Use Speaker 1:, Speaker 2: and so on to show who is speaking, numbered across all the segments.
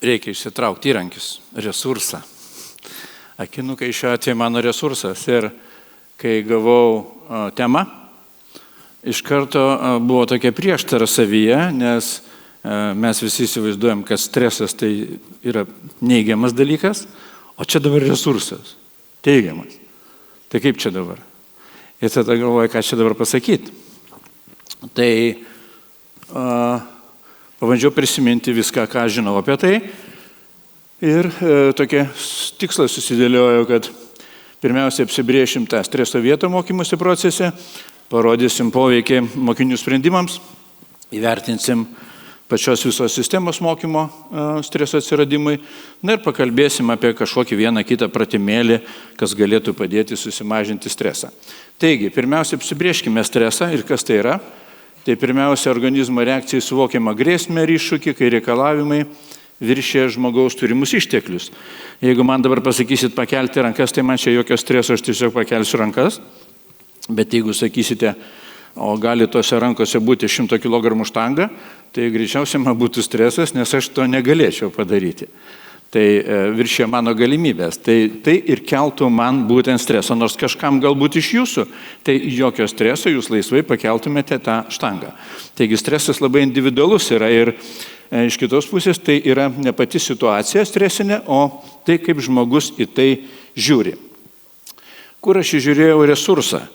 Speaker 1: reikia išsitraukti įrankis, resursą. Akinukai šiuo atveju mano resursas. Ir kai gavau temą, iš karto buvo tokia prieštara savyje, nes mes visi įsivaizduojam, kad stresas tai yra neigiamas dalykas, o čia dabar resursas, teigiamas. Tai kaip čia dabar? Ir tada galvoju, ką čia dabar pasakyti. Tai pabandžiau prisiminti viską, ką žinau apie tai. Ir tokie tikslai susidėliojo, kad pirmiausia apsibrėšim tą streso vietą mokymosi procese, parodysim poveikį mokinių sprendimams, įvertinsim pačios visos sistemos mokymo streso atsiradimui, na ir pakalbėsim apie kažkokį vieną kitą pratimėlį, kas galėtų padėti susimažinti stresą. Taigi, pirmiausia, apsibrėžkime stresą ir kas tai yra. Tai pirmiausia, organizmo reakcijai suvokiama grėsmė ir iššūkį, kai reikalavimai viršė žmogaus turimus išteklius. Jeigu man dabar pasakysit pakelti rankas, tai man čia jokio streso, aš tiesiog pakelsiu rankas. Bet jeigu sakysite, o gali tose rankose būti 100 kg štanga, tai greičiausiai man būtų stresas, nes aš to negalėčiau padaryti. Tai viršė mano galimybės. Tai ir keltų man būtent stresą. Nors kažkam galbūt iš jūsų, tai jokio streso, jūs laisvai pakeltumėte tą štangą. Taigi stresas labai individualus yra ir iš kitos pusės tai yra ne pati situacija stresinė, o tai, kaip žmogus į tai žiūri. Kur aš žiūrėjau resursą?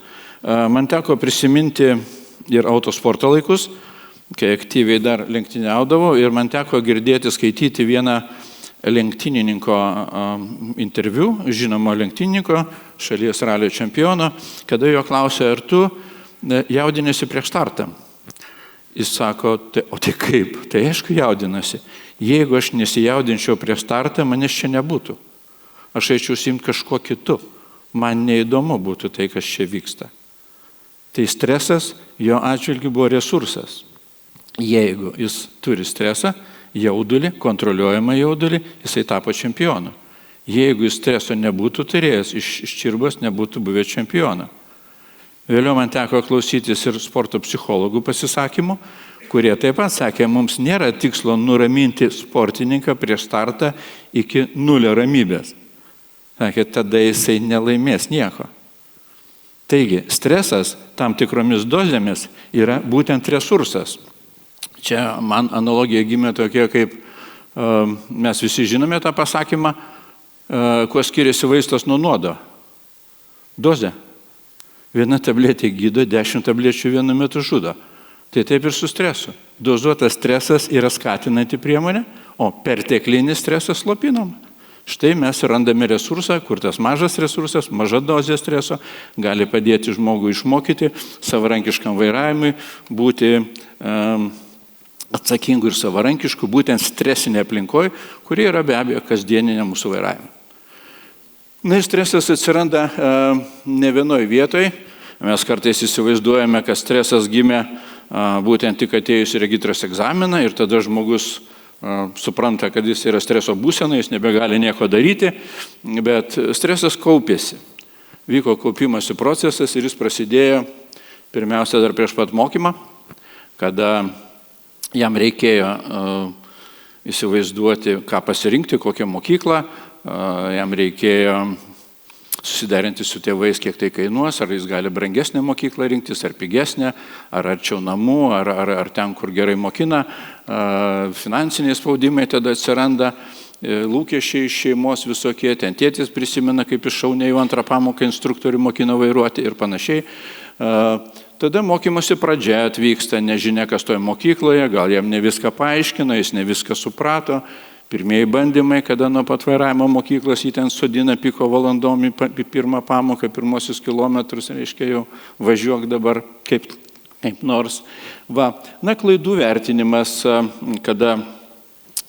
Speaker 1: Man teko prisiminti ir autosporto laikus, kai aktyviai dar lenktyniaudavau ir man teko girdėti, skaityti vieną lenktynininko interviu, žinomo lenktynininko, šalies ralio čempiono, kada jo klausė, ar tu jaudinėsi prieš startą. Jis sako, o tai kaip? Tai aišku jaudinasi. Jeigu aš nesijaudinčiau prieš startą, manęs čia nebūtų. Aš eičiau užsiimti kažkuo kitu. Man neįdomu būtų tai, kas čia vyksta. Tai stresas jo atžvilgiu buvo resursas. Jeigu jis turi stresą, jaudulį, kontroliuojamą jaudulį, jisai tapo čempionu. Jeigu jis streso nebūtų turėjęs, iš čirbos nebūtų buvę čempioną. Vėliau man teko klausytis ir sporto psichologų pasisakymų, kurie taip pat sakė, mums nėra tikslo nuraminti sportininką prieš startą iki 0 ramybės. Sakė, tada jisai nelaimės nieko. Taigi, stresas tam tikromis dozėmis yra būtent resursas. Čia man analogija gimė tokia, kaip mes visi žinome tą pasakymą, kuo skiriasi vaistas nuo nuodo. Dozė. Viena tabletė gydo, 10 tablečių vienu metu žudo. Tai taip ir su stresu. Dozuotas stresas yra skatinanti priemonė, o perteklinis stresas slopinama. Štai mes randame resursą, kur tas mažas resursas, maža dozė streso gali padėti žmogui išmokyti savarankiškam vairavimui, būti atsakingų ir savarankiškų, būtent stresinė aplinkoje, kuri yra be abejo kasdieninė mūsų vairavimo. Na ir stresas atsiranda ne vienoje vietoje. Mes kartais įsivaizduojame, kad stresas gimė būtent tik atėjus į regitros egzaminą ir tada žmogus supranta, kad jis yra streso būsena, jis nebegali nieko daryti, bet stresas kaupėsi. Vyko kaupimosi procesas ir jis prasidėjo pirmiausia dar prieš pat mokymą, kada jam reikėjo įsivaizduoti, ką pasirinkti, kokią mokyklą, jam reikėjo susiderinti su tėvais, kiek tai kainuos, ar jis gali brangesnę mokyklą rinktis, ar pigesnę, ar arčiau namų, ar ten, kur gerai mokina. Finansiniai spaudimai tada atsiranda, lūkesčiai iš šeimos visokie, ten tėtis prisimena, kaip iš šauniai jau 2 pamoką instruktorių mokino vairuoti ir panašiai. Tada mokymosi pradžia atvyksta, nežinia, kas toje mokykloje, gal jam ne viską paaiškino, jis ne viską suprato. Pirmieji bandymai, kada nuo pat vairavimo mokyklos jį ten sodina piko valandom į pirmą pamoką, pirmosius kilometrus, reiškia jau važiuok dabar kaip nors. Na, klaidų vertinimas, kada,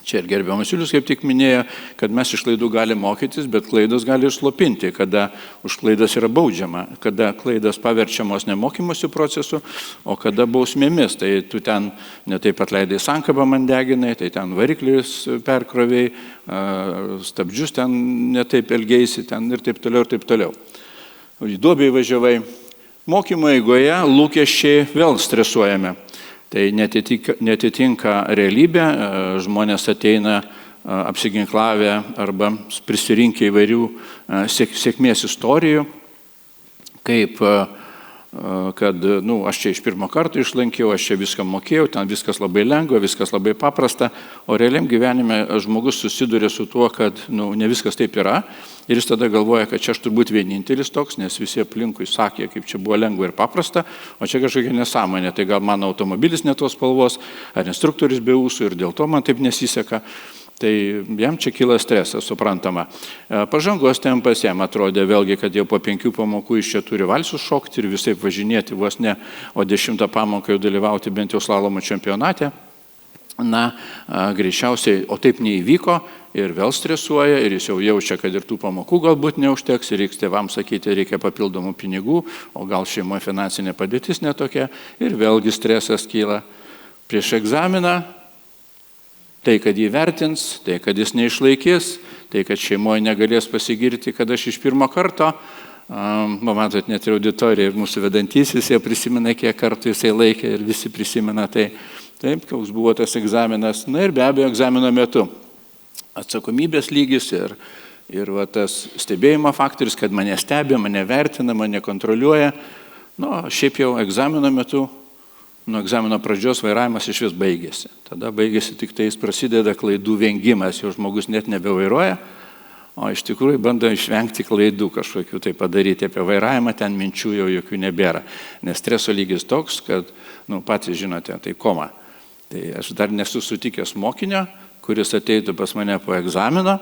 Speaker 1: čia ir gerbiamas Julius kaip tik minėjo, kad mes iš klaidų gali mokytis, bet klaidos gali išslopinti, kada už klaidas yra baudžiama, kada klaidas paverčiamos ne mokymosi procesu, o kada bausmėmis. Tai tu ten netaip atleidai sankabą man deginai, tai ten variklius perkroviai, stabdžius ten netaip elgeisi, ten ir taip toliau, ir taip toliau. Į duobę įvažiavai. Mokymo eigoje lūkesčiai vėl stresuojame. Tai netitinka realybė, žmonės ateina apsiginklavę arba prisirinkę įvairių sėkmės istorijų, kaip kad, aš čia iš pirmo karto išlankiau, aš čia viską mokėjau, ten viskas labai lengva, viskas labai paprasta, o realiam gyvenime žmogus susiduria su tuo, kad, ne viskas taip yra ir jis tada galvoja, kad čia aš turbūt vienintelis toks, nes visi aplinkui sakė, kaip čia buvo lengva ir paprasta, o čia kažkokia nesąmonė, tai gal mano automobilis ne tos spalvos, ar instruktorius be ūsų ir dėl to man taip nesiseka. Tai jam čia kyla stresas, suprantama. Pažangos tempas jam atrodė vėlgi, kad jau po 5 pamokų iš čia turi valsus šokti ir visai važinėti vos ne, o 10 pamoką jau dalyvauti bent jau slalomo čempionate. Greičiausiai, o taip neįvyko ir vėl stresuoja ir jis jau jaučia, kad ir tų pamokų galbūt neužteks ir reiks tėvams sakyti, reikia papildomų pinigų, o gal šeimoje finansinė padėtis netokia ir vėlgi stresas kyla prieš egzaminą. Tai, kad jį vertins, tai, kad jis neišlaikys, tai, kad šeimoje negalės pasigirti, kad aš iš pirmo karto, matot, net ir auditorija ir mūsų vedantysis, jie prisimena, kiek kartų jisai laikė ir visi prisimena tai, taip, koks buvo tas egzaminas. Ir be abejo, egzamino metu atsakomybės lygis ir tas stebėjimo faktorius, kad mane stebi, mane vertina, mane kontroliuoja. Šiaip jau egzamino metu, nuo egzamino pradžios vairavimas iš vis baigėsi. Tada baigėsi tik tai, prasideda klaidų vengimas, jau žmogus net nebevairuoja, o iš tikrųjų bando išvengti klaidų kažkokių tai padaryti apie vairavimą, ten minčių jau jokių nebėra. Nes streso lygis toks, kad, patys žinote, tai koma. Tai aš dar nesu sutikęs mokinio, kuris ateitų pas mane po egzamino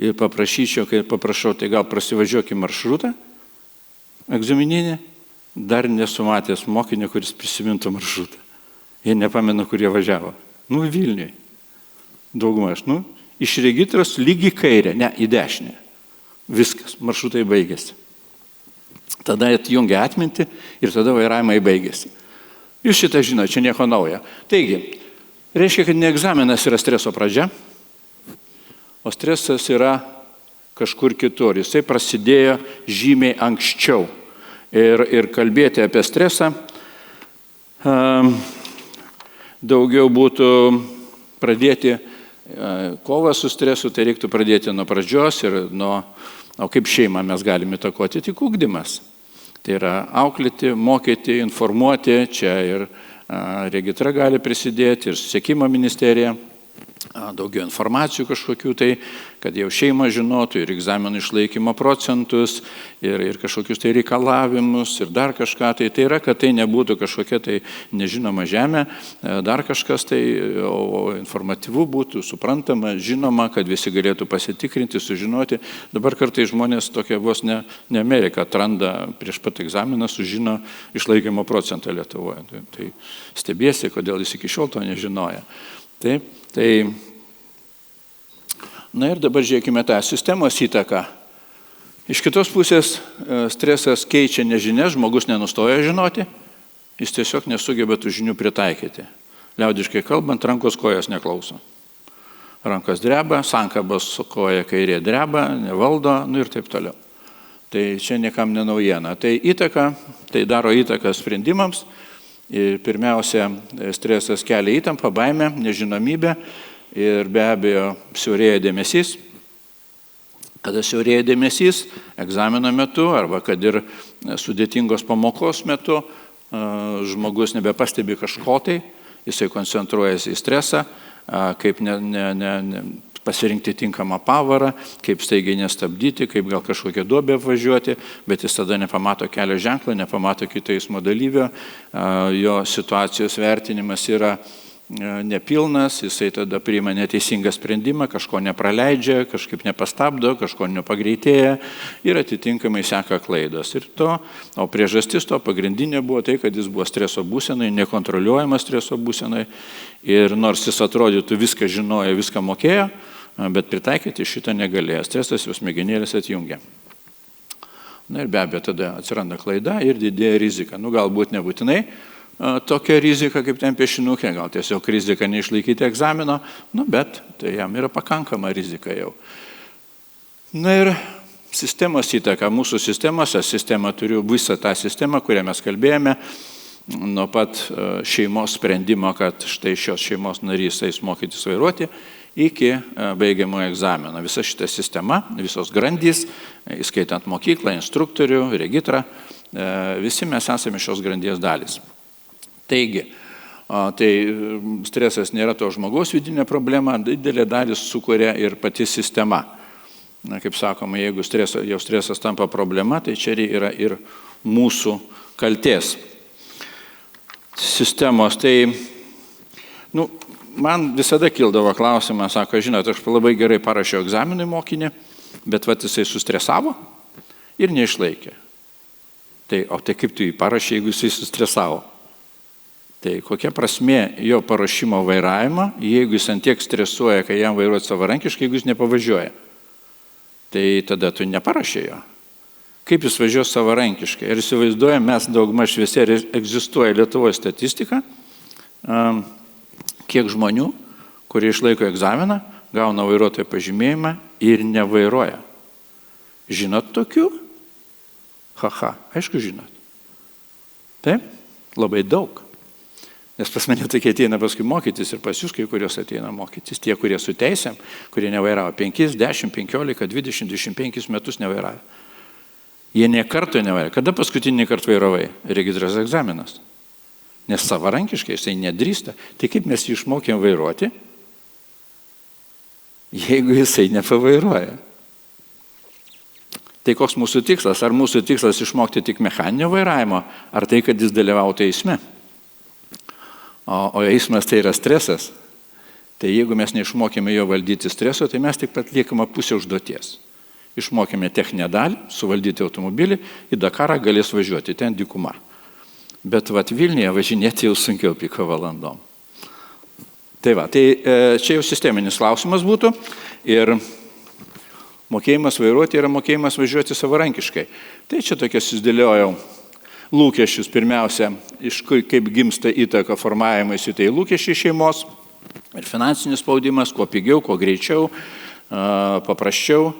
Speaker 1: ir paprašau, tai gal prasivažiuokim maršrutą egzamininį. Dar nesumatęs mokinio, kuris prisimintų maršrutą. Jie nepamenu, kur jie važiavo. Vilniuje. Daugumaž. Iš regitros lygiai kairę, ne, į dešinę. Viskas, maršrutai baigėsi. Tada atjungia atmintį ir tada vairavimai baigėsi. Jūs šitą žinote, čia nieko naujo. Taigi, reiškia, kad ne egzaminas yra streso pradžia, o stresas yra kažkur kitur. Jisai prasidėjo žymiai anksčiau. Ir kalbėti apie stresą daugiau būtų pradėti kovą su stresu, tai reiktų pradėti nuo pradžios ir o kaip šeimą mes galime įtakoti, tik ugdymas. Tai yra auklėti, mokyti, informuoti, čia ir regitra gali prisidėti, ir susisiekimo ministerija, daugiau informacijų kažkokių tai, kad jau šeima žinotų ir egzaminų išlaikymo procentus, ir kažkokius tai reikalavimus, ir dar kažką. Tai yra, kad tai nebūtų kažkokia tai nežinoma žemė, dar kažkas tai, o informatyvu būtų, suprantama, žinoma, kad visi galėtų pasitikrinti, sužinoti. Dabar kartais žmonės tokia vos ne Amerika atranda prieš pat egzaminą, sužino išlaikymo procentą Lietuvoje. Tai stebėsi, kodėl jis iki šiol to nežinoja. Taip, ir dabar žiūrėkime tą sistemos įtaką. Iš kitos pusės stresas keičia nežinias, žmogus nenustoja žinoti, jis tiesiog nesugeba tų žinių pritaikyti. Liaudiškai kalbant, rankos kojos neklauso. Rankos dreba, sankabos koja kairė dreba, nevaldo, ir taip toliau. Tai čia niekam nenaujiena. Tai daro įtaką sprendimams. Ir pirmiausia, stresas kelia įtampą, baimę, nežinomybę ir be abejo siaurėja dėmesys. Kada siaurėja dėmesys egzamino metu arba kad ir sudėtingos pamokos metu žmogus nebepastebi kažko tai, jisai koncentruojasi į stresą, kaip pasirinkti tinkamą pavarą, kaip staigiai nestabdyti, kaip gal kažkokią duobę apvažiuoti, bet jis tada nepamato kelio ženklą, nepamato kito eismo dalyvio, jo situacijos vertinimas yra nepilnas, jisai tada priima neteisingą sprendimą, kažko nepraleidžia, kažkaip nepastabdo, kažko nepagreitėja ir atitinkamai seka klaidos. O priežastis to pagrindinė buvo tai, kad jis buvo streso būsenai, nekontroliuojamas streso būsenai ir nors jis atrodytų viską žinojo, viską mokėjo, bet pritaikyti šitą negalėjo. Stresas jau smegenėlės atjungia. Ir be abejo tada atsiranda klaida ir didėja rizika. Galbūt nebūtinai tokia rizika kaip ten piešinukė, gal tiesiog rizika neišlaikyti egzamino, bet tai jam yra pakankama rizika jau. Ir sistemos įtaka, mūsų sistemose, sistema turiu visą tą sistemą, kurią mes kalbėjome, nuo pat šeimos sprendimo, kad štai šios šeimos narys eis mokytis vairuoti, iki baigiamojo egzamino. Visa šita sistema, visos grandys, įskaitant mokyklą, instruktorių, regitrą, visi mes esame šios grandies dalys. Taigi, tai stresas nėra to žmogaus vidinė problema, didelė dalis sukuria ir pati sistema. Na, kaip sakoma, jeigu jau stresas tampa problema, tai čia yra ir mūsų kaltės sistemos. Tai, man visada kildavo klausimas, sako, žinot, aš labai gerai parašiau egzaminui mokinį, bet jisai sustresavo ir neišlaikė. Tai kaip tu jį parašė, jeigu jisai sustresavo? Tai kokia prasmė jo paruošimo vairavimo, jeigu jis ant tiek stresuoja, kai jam vairuoti savarankiškai, jeigu jis nepavažiuoja? Tai tada tu neparašė jo. Kaip jis važiuos savarankiškai? Ir įsivaizduoja, mes daugmaž visi egzistuoja Lietuvoje statistika, kiek žmonių, kurie išlaiko egzaminą, gauna vairuotojo pažymėjimą ir nevairuoja. Žinot tokių? Aišku žinot. Taip, labai daug. Nes pas mane tokie ateina paskui mokytis ir pas jūs, kai kurios ateina mokytis. Tie, kurie su teisėm, kurie nevairavo 5, 10, 15, 20, 25 metus nevairavo. Jie nė karto nevairavo. Kada paskutinį kartą vairavai? Registros egzaminas. Nes savarankiškai jisai nedrįsta. Tai kaip mes jį išmokėm vairuoti, jeigu jisai nepavairuoja? Tai koks mūsų tikslas? Ar mūsų tikslas išmokti tik mechaninio vairavimo, ar tai, kad jis dalyvautų eisme? O eismas tai yra stresas. Tai jeigu mes neišmokėme jo valdyti streso, tai mes tik atliekame pusę užduoties. Išmokėme techninę dalį, suvaldyti automobilį, į Dakarą galės važiuoti, ten dykuma. Bet Vilniuje važinėti jau sunkiau piko valandom. Tai čia jau sisteminis klausimas būtų ir mokėjimas vairuoti yra mokėjimas važiuoti savarankiškai. Tai čia tokia susidėliojau lūkesčius pirmiausia, iš kaip gimsta įtaka formavimas į tai lūkesčiai šeimos ir finansinis spaudimas, kuo pigiau, kuo greičiau, paprasčiau.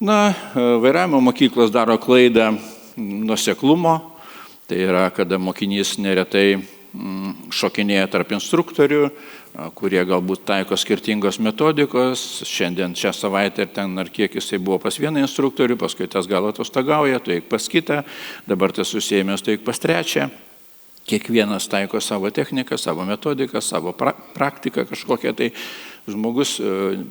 Speaker 1: Vairavimo mokyklos daro klaidą nuoseklumo. Tai yra, kada mokinys neretai šokinėja tarp instruktorių, kurie galbūt taiko skirtingos metodikos. Šiandien šią savaitę ar kiek jisai buvo pas vieną instruktorių, paskui tas gal atostogauja, tu eik pas kitą, dabar tas susėmęs, tu eik pas trečią. Kiekvienas taiko savo techniką, savo metodiką, savo praktiką kažkokią. Tai žmogus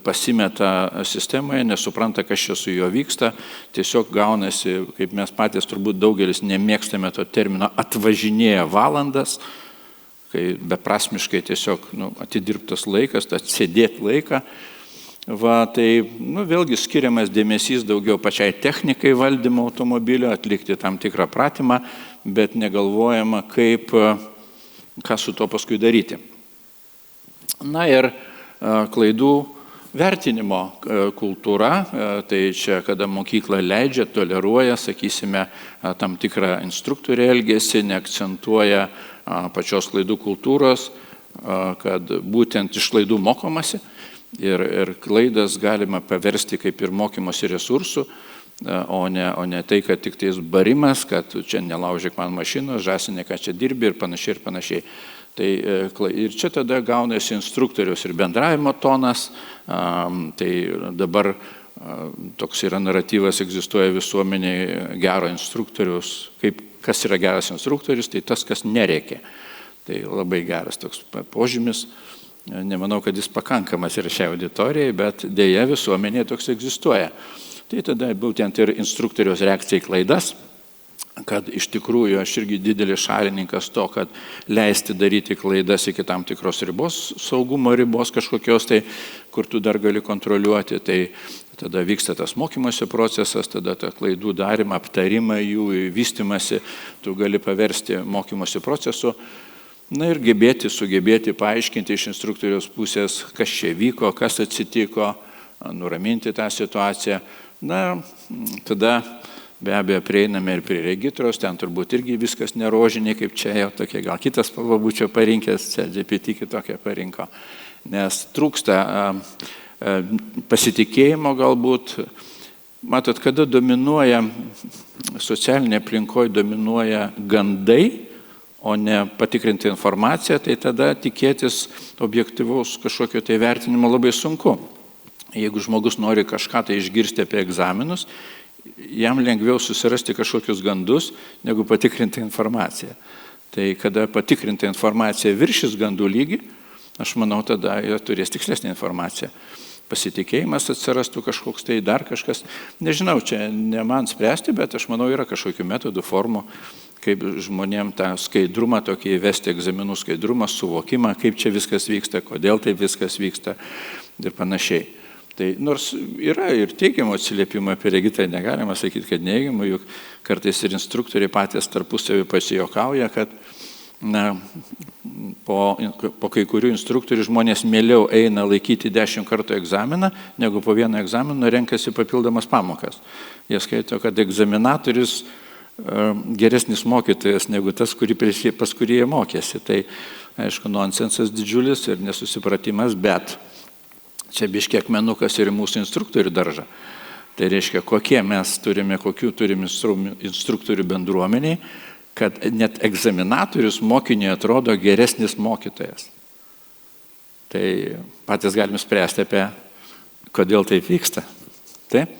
Speaker 1: pasimeta sistemoje, nesupranta, kas čia su juo vyksta. Tiesiog gaunasi, kaip mes patys turbūt daugelis nemėgstame to termino, atvažinėja valandas, kai beprasmiškai tiesiog atidirbtas laikas, atsėdėti laiką. Tai vėlgi skiriamas dėmesys daugiau pačiai technikai valdymo automobilio, atlikti tam tikrą pratimą, bet negalvojama, ką su to paskui daryti. Ir klaidų vertinimo kultūra, tai čia, kada mokykla leidžia, toleruoja, sakysime, tam tikrą instruktorių elgesį, neakcentuoja pačios klaidų kultūros, kad būtent iš klaidų mokomasi ir klaidas galima paversti kaip ir mokymosi resursų, o ne tai, kad tik tais barimas, kad čia nelaužyk man mašinos, žasinė, ką čia dirbi ir panašiai ir panašiai. Ir čia tada gaunasi instruktorius ir bendravimo tonas, tai dabar toks yra naratyvas, egzistuoja visuomenėje gero instruktorius, kas yra geras instruktorius, tai tas, kas nerėkia. Tai labai geras toks požymis. Nemanau, kad jis pakankamas yra šiai auditorijai, bet dėja visuomenėje toks egzistuoja. Tai tada būtent ir instruktoriaus reakcija į klaidas, kad iš tikrųjų aš irgi didelis šalininkas to, kad leisti daryti klaidas iki tam tikros ribos, saugumo ribos kažkokios, tai kur tu dar gali kontroliuoti, tai tada vyksta tas mokymosi procesas, tada tą klaidų darimą, aptarimą jų, vystimasi, tu gali paversti mokymosi procesu. Ir sugebėti paaiškinti iš instruktoriaus pusės, kas čia vyko, kas atsitiko, nuraminti tą situaciją. Tada be abejo prieiname ir prie regitros, ten turbūt irgi viskas nerožiniai, kaip čia jau tokia, gal kitas spalva būčiau parinkęs, čia GPT kitokią parinko. Nes trūksta pasitikėjimo galbūt. Matot, kada dominuoja, socialinė aplinkoje dominuoja gandai, o ne patikrinti informaciją, tai tada tikėtis objektyvaus kažkokio tai vertinimo labai sunku. Jeigu žmogus nori kažką tai išgirsti apie egzaminus, jam lengviau susirasti kažkokius gandus, negu patikrinti informaciją. Tai kada patikrinti informaciją viršys gandų lygį, aš manau, tada jie turės tikslesnį informaciją. Pasitikėjimas atsirastų kažkoks tai dar kažkas. Nežinau, čia ne man spręsti, bet aš manau, yra kažkokių metodų, formų, kaip žmonėm tą skaidrumą, tokį įvesti egzaminų skaidrumą, suvokimą, kaip čia viskas vyksta, kodėl taip viskas vyksta ir panašiai. Tai nors yra ir teigiamų atsiliepimų apie Regitą, negalima sakyti, kad neigiamų, juk kartais ir instruktoriai patys tarpusavį pasijokauja, kad po kai kurių instruktorių žmonės mieliau eina laikyti 10 kartų egzaminą, negu po vieną egzaminą renkasi papildomas pamokas. Jie skaito, kad egzaminatorius geresnis mokytojas negu tas, pas kurį jie mokėsi. Tai, aišku, nonsensas didžiulis ir nesusipratimas, bet čia biškiek akmenukas ir mūsų instruktorių daržą. Tai reiškia, kokių turime instruktorių bendruomeniai, kad net egzaminatorius mokiniui atrodo geresnis mokytojas. Tai patys galim spręsti apie, kodėl taip vyksta. Taip?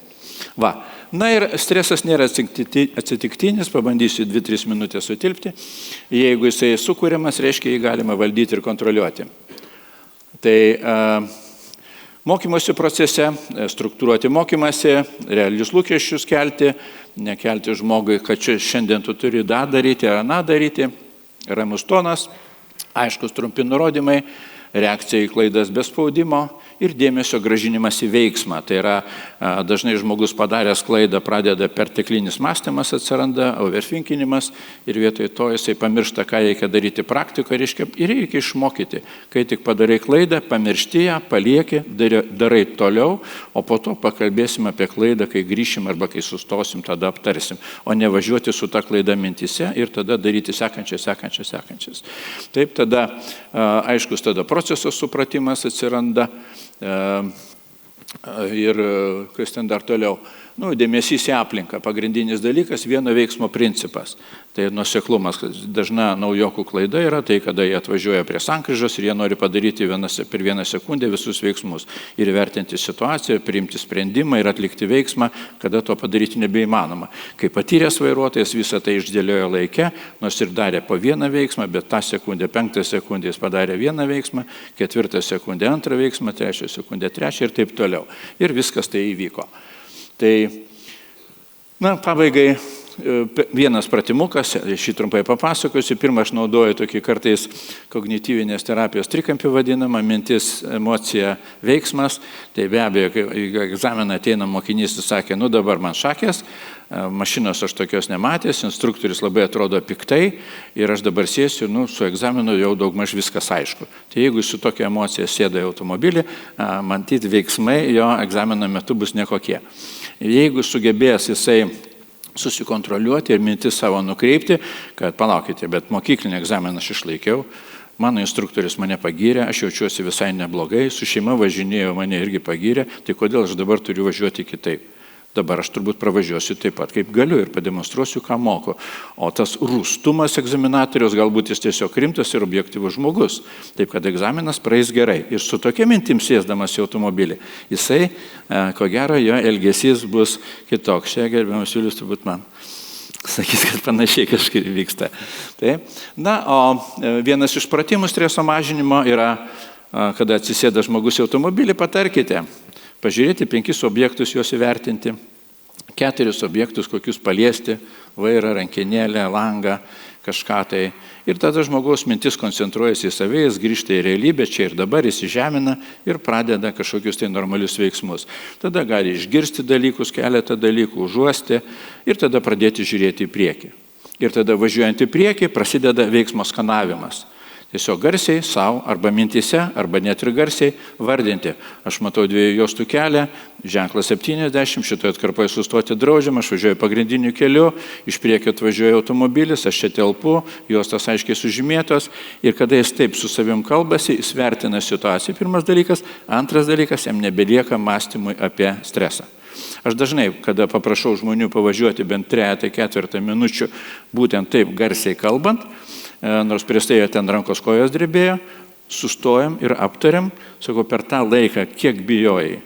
Speaker 1: Va. Na ir stresas nėra atsitiktinis, pabandysiu 2-3 minutės sutilpti. Jeigu jisai sukūriamas, reiškia, jį galima valdyti ir kontroliuoti. Tai mokymosi procese, struktūruoti mokymasi, realius lūkesčius kelti, nekelti žmogui, kad šiandien tu turi tą daryti ar aną daryti, ramus tonas, aiškus trumpi nurodymai, reakcija į klaidas be spaudimo ir dėmesio grąžinimas į veiksmą. Tai yra, dažnai žmogus padaręs klaidą pradeda perteklinis mąstymas, atsiranda overthinkinimas ir vietoj to jisai pamiršta, ką reikia daryti praktikoje ir reikia išmokyti. Kai tik padarai klaidą, pamiršti ją, palieki, darai toliau, o po to pakalbėsim apie klaidą, kai grįšim arba kai sustosim, tada aptarsim, o ne važiuoti su ta klaida mintise ir tada daryti sekančias. Taip, tada aiškus tada proceso supratimas atsiranda. Ir kas ten dar toliau. Dėmesys į aplinką. Pagrindinis dalykas, vieno veiksmo principas. Tai nuoseklumas. Dažna naujokų klaida yra tai, kada jie atvažiuoja prie sankryžos ir jie nori padaryti per 1 sekundę visus veiksmus. Ir vertinti situaciją, priimti sprendimą ir atlikti veiksmą, kada to padaryti nebeįmanoma. Kai patyręs vairuotojas visą tai išdėliojo laike, nors ir darė po vieną veiksmą, bet tą sekundę, 5 sekundės padarė vieną veiksmą, 4 sekundę 2 veiksmą, 3 sekundę 3 ir taip toliau. Ir viskas tai įvyko. Tai, pabaigai vienas pratimukas, šį trumpai papasakosiu. Pirmą aš naudoju tokį kartais kognityvinės terapijos trikampį vadinamą, mintis, emocija, veiksmas. Tai be abejo, kai egzaminą ateina mokinys ir sakė, dabar man šakės, mašinos aš tokios nematęs, instruktorius labai atrodo piktai ir aš dabar sėsiu, su egzaminu jau daugmaž viskas aišku. Tai jeigu su tokia emocija sėda į automobilį, matyti veiksmai jo egzamino metu bus nekokie. Jeigu sugebės jisai susikontroliuoti ir mintis savo nukreipti, kad palaukite, bet mokyklinį egzaminą aš išlaikiau, mano instruktorius mane pagyrė, aš jaučiuosi visai neblogai, su šeima važinėjau, mane irgi pagyrė, tai kodėl aš dabar turiu važiuoti kitaip? Dabar aš turbūt pravažiuosiu taip pat, kaip galiu ir pademonstruosiu, ką moku. O tas rūstumas egzaminatoriaus, galbūt jis tiesiog rimtas ir objektyvus žmogus. Taip, kad egzaminas praeis gerai. Ir su tokia mintim sėsdamas į automobilį, jisai, ko gero, jo elgesys bus kitoks. Čia, gerbiamas Julius, turbūt man sakys, kad panašiai kažkaip vyksta. Taip. O vienas iš pratimų streso mažinimo yra, kada atsisėda žmogus į automobilį, patarkite. Pažiūrėti 5 objektus, juos įvertinti, 4 objektus, kokius paliesti, vairą, rankenėlę, langą, kažką tai. Ir tada žmogaus mintis koncentruojasi į save, jis grįžta į realybę, čia ir dabar įsižemina ir pradeda kažkokius tai normalius veiksmus. Tada gali išgirsti dalykus, keletą dalykų, užuosti ir tada pradėti žiūrėti į priekį. Ir tada važiuojant į priekį prasideda veiksmo skanavimas. Tiesiog garsiai, savo, arba mintise, arba net ir garsiai vardinti. Aš matau 2 juostų kelią, ženklas 70, šitoje atkarpoje sustoti draudžiama, aš važiuoju pagrindiniu keliu, iš priekio atvažiuoja automobilis, aš čia telpu, juostos aiškiai sužymėtos ir kada jis taip su savim kalbasi, jis vertina situaciją, pirmas dalykas, antras dalykas, jam nebelieka mąstymui apie stresą. Aš dažnai, kada paprašau žmonių pavažiuoti bent 3-4 minučių, būtent taip garsiai kalbant, nors prieš tai ten rankos kojos drebėjo, sustojom ir aptariam, sakau, per tą laiką, kiek bijojai.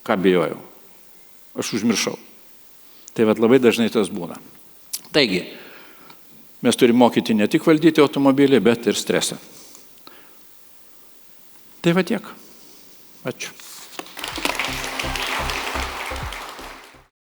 Speaker 1: Ką bijojau? Aš užmiršau. Tai labai dažnai tas būna. Taigi, mes turime mokyti ne tik valdyti automobilį, bet ir stresą. Tai tiek. Ačiū.